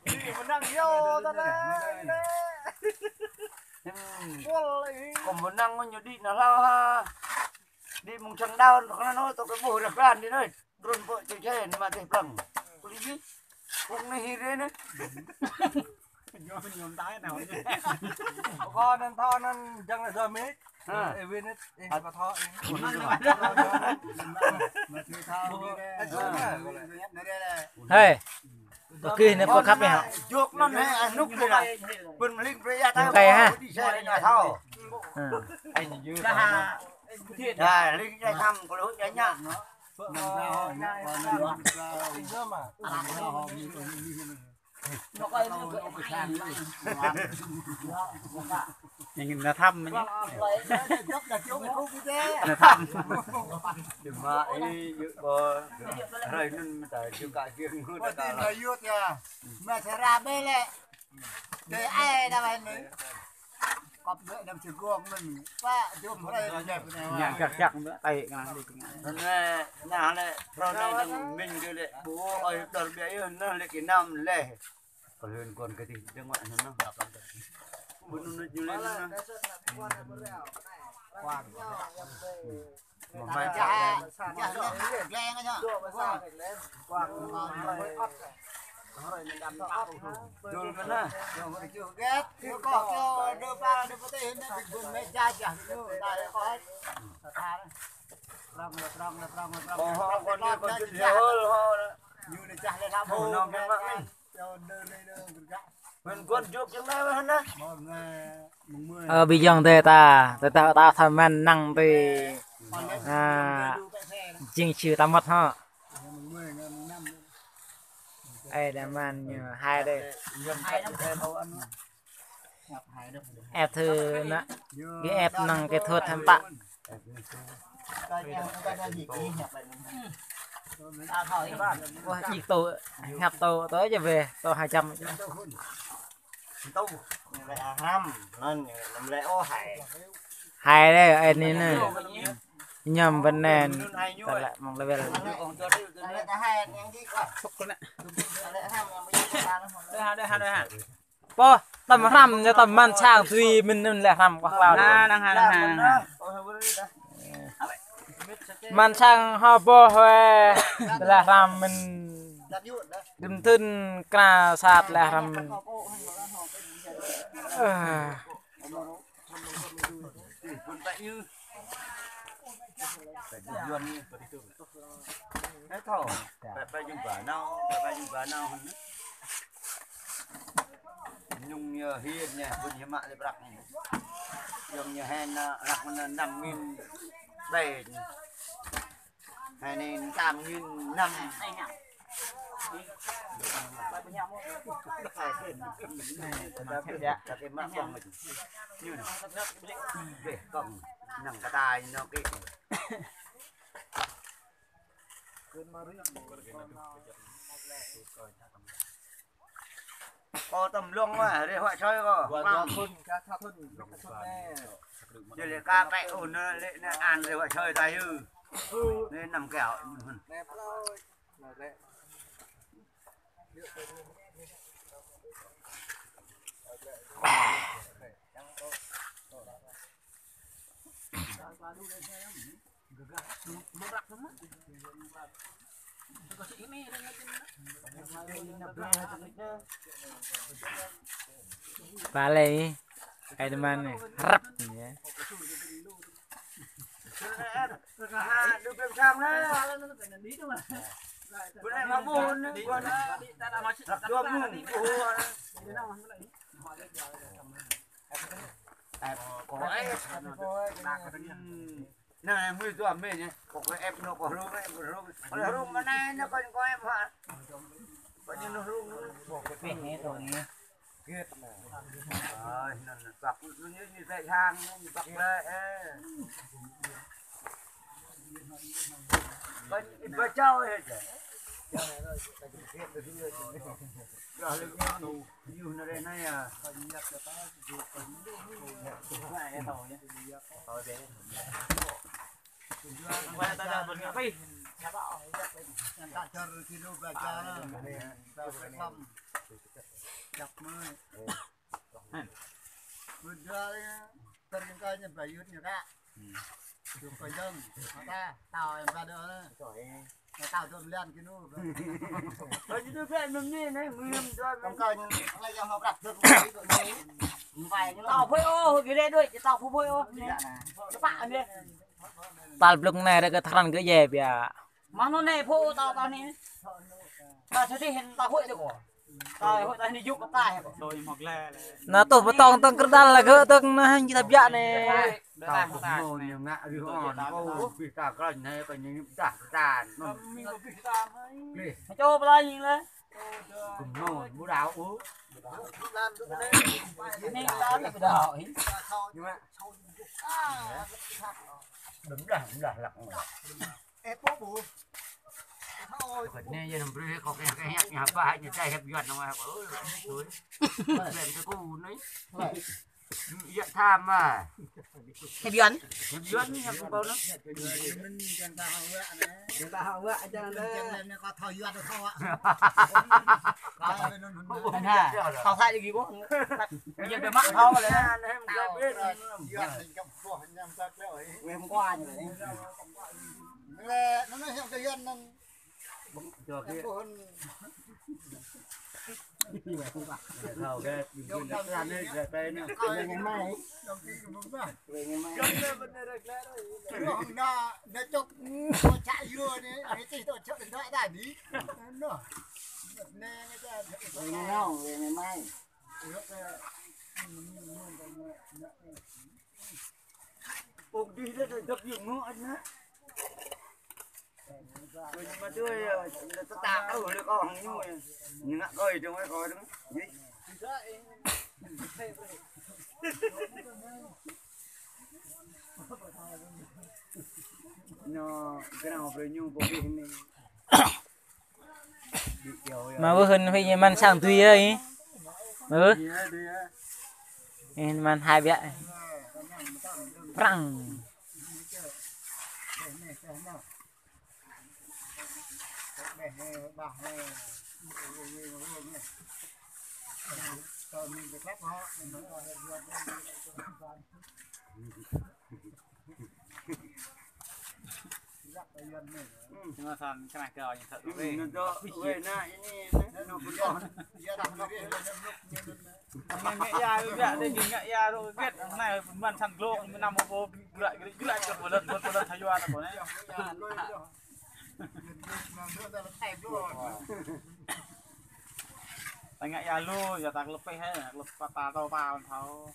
mình đang vô ta đây. Còn muốn năng bao nhiêu đi nó lao ha. Đi mùng chân đau nó nói tôi cái bùi đặc lan đi nơi. Run vợ chơi chơi mà thể bằng. Có đi chứ. Cũng này hi đấy nữa. Nhôm tái nào chứ. Con nên tho nên chân là giờ mấy. Evin ấy mà tho. Hey, ok này có khắp này hả? Chuột nó này nút đây này. Bên linh bây giờ tao đi xe đây là thao. Anh như là à linh ra thăm có lối đấy nhá. Nhìn là thăm nhé. Là thăm. Đừng mà ấy dự bờ rồi nên tại chưa cả kia nữa Có tin là yêu thì mà sẽ ra bê lệ. Để ai đã vậy nữa. Cọp đợi nằm chữ gom mình quá chụp đây đẹp này. Nhạc chắc nữa tay cái này đi. Nên nhà này rồi đây mình đưa lại bố ơi đợt bé nó lại cái năm lệ. Còn hơn còn cái gì đừng ngoại nó đập lắm. Muốn nó như lên nó. Mà mai Chả lên nhá. Rồi vẫn à. Rồi chưa ghét. Chưa có cho đưa ba đưa có tiền để bình quân mấy cha chẳng như tại có hết. Tha đấy. Rong. Họ còn đi còn chút hơn họ như này chả lên làm hồ nó cái vậy. Cho đơn Mình quân chụp trong đây hơn đó. Bây giờ ta tham man năng về chinh chư ta mất ha. Ai đã man hai đây. Ép thư nó cái ép năng cái thuật tham tạ. Chỉ tổ hẹp tổ tới trở về tổ 200 Tâu lại ham nên làm lẽ ô hải hai đây anh ấy nè nhầm vấn đề ta lại mong là về là po tầm rằm cho tầm man sang tùy mình lại rằm hoặc vào đang man sang họ po hoe là rằm mình đừng tin cả sát là rằm mình hết thổ phải dùng quả nào nhung hiền nha bên nhà mạng để đặt dùng nhà hen đặt mình 5.000 bề hay nên 8.000 năm cái mắt bằng mình như này để còn nằm cái tai nó cái có tầm lông mà để họ chơi có để lại ca mẹ ổn lại ăn để họ chơi tay hư nên nằm kẹo và lấy cái man này rắp nhé được làm sao đấy bữa nay mà buồn còn đặt cho buồn có ấy này mới cho mình nhé có cái em nó có rung mà này nó còn có em hả có như nó rung nó cái pin này rồi nhé kiệt rồi bạc như dạy hàng như bạc đây bà cháu hết rồi nhiều nó đây này à Nhân ta chờ thì đâu về cha nó về thăm đập mưa vừa ra tân coi như vậy như đó được coi dân ta tàu em ra đó tàu tôm lên cái nút rồi như tôi cái mình như này mưa rồi không coi như ngay cho họ đặt được vài tàu phơi ô cái đây đôi tàu phơi ô cái bạn đi tal blok này ra cái thằng cái dẹp ya mà nó này phô tàu này ta sẽ đi hiện tàu hội được tàu hội ta đi giúp cái tài rồi một lè nó tổ tông tông cái đàn là gỡ tông nó hành tập dạ này tàu cũng ngồi nhiều ngã đi hòn ô bị tạt cái này còn những tạt tàn cho bao nhiêu đấy cùng nồi bún đào uống nên đó là cái đảo nhưng mà đúng là lặng ép bố bù thôi nè giờ nằm rơi có cái hạt nhà ba nhà trai hẹp giọt nào mà ôi rồi làm cái cu đấy giận tham mà hẹp dọn hẹp giọt hẹp bao lắm mình chân ta hậu vợ cho nên có thời gian được không ạ tao thay gì quá giờ để mắc thâu rồi em qua như vậy nó nói theo cái dân cho cái thầu cái dùng cái ra đây về đây nữa về ngày mai về ngày mai nó chụp chạy vừa đấy cái gì tôi chụp điện thoại đại lý nó nè về ngày nào về ngày mai ôm đi đấy tập dụng nó anh á nhưng mà tôi tạc đâu được con nhưng mà coi trong cái coi đúng gì nó cái nào về nhung có cái này mà bữa hình phải man sang tùy ấy man hai bé răng nhưng mà sao cái này cờ thật nó về na nó cũng còn nghe ya vậy đây nghe ya rồi biết này mình săn lô mình nằm một lại được một lần thay doa là của đấy tại ngại ya lô giờ ta lập hay là lập ta tao ba tháo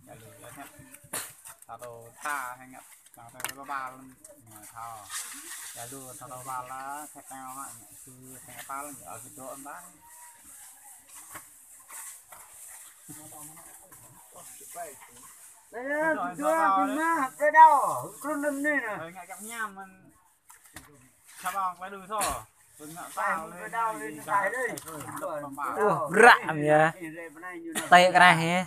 ya lô là hết ta tao ta hay ngặt ta tao ba thao ya lô ta tao ba lá thẹt nào hảคือthẹt ba là ở cái chỗ âm bát đây chưa mà cái đâu con nằm đây nè ngại gặp nham mình sao bằng phải đưa thôi đừng ngại tao lên đau lên phải đây rạm ya tay cái này he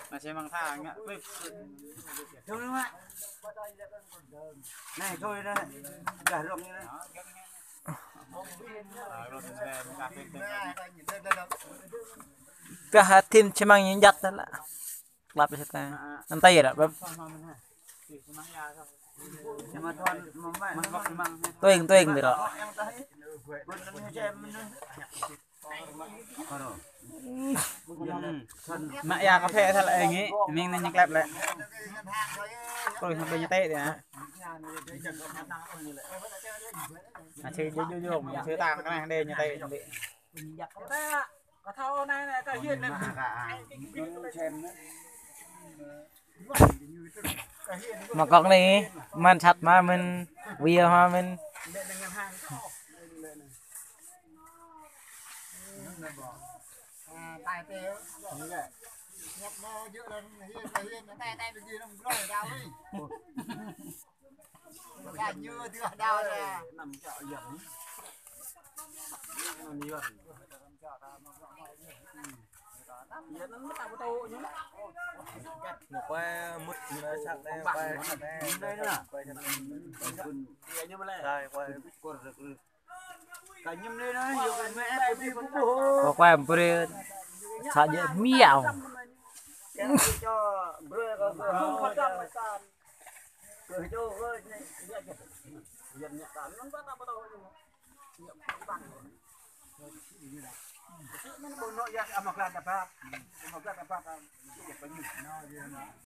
mà xem bằng thà ngại thôi đúng không này thôi đây cả rộng như này cái hạt thêm chỉ mang những giặt đó là lặp lại ta ăn tay rồi mà toàn tuyên được rồi mẹ ya cà phê thật là anh ấy mình nên nhắc lại lại rồi thằng bên nhà tệ thì hả chơi vô mình chơi tàng cái này đây nhà tệ có thao này này cái hiền này mà con này man chặt mà mình vía mà mình tài tèo nhập nó dựa lên hiên tay được gì nó rồi đau đi cả như đưa đau nè nằm chợ giận nó nhiều nó quay mút nó sạc đây quay sạc đây nữa quay sạc đây như mà lại quay còn được cả nhâm đây nó nhiều cái mẹ đi cũng bố qua bữa saja miau cho bữa không có trăm mà san cười cho ơi nhận nhận tán nó bắt đầu nó nội ra mà làm tập ba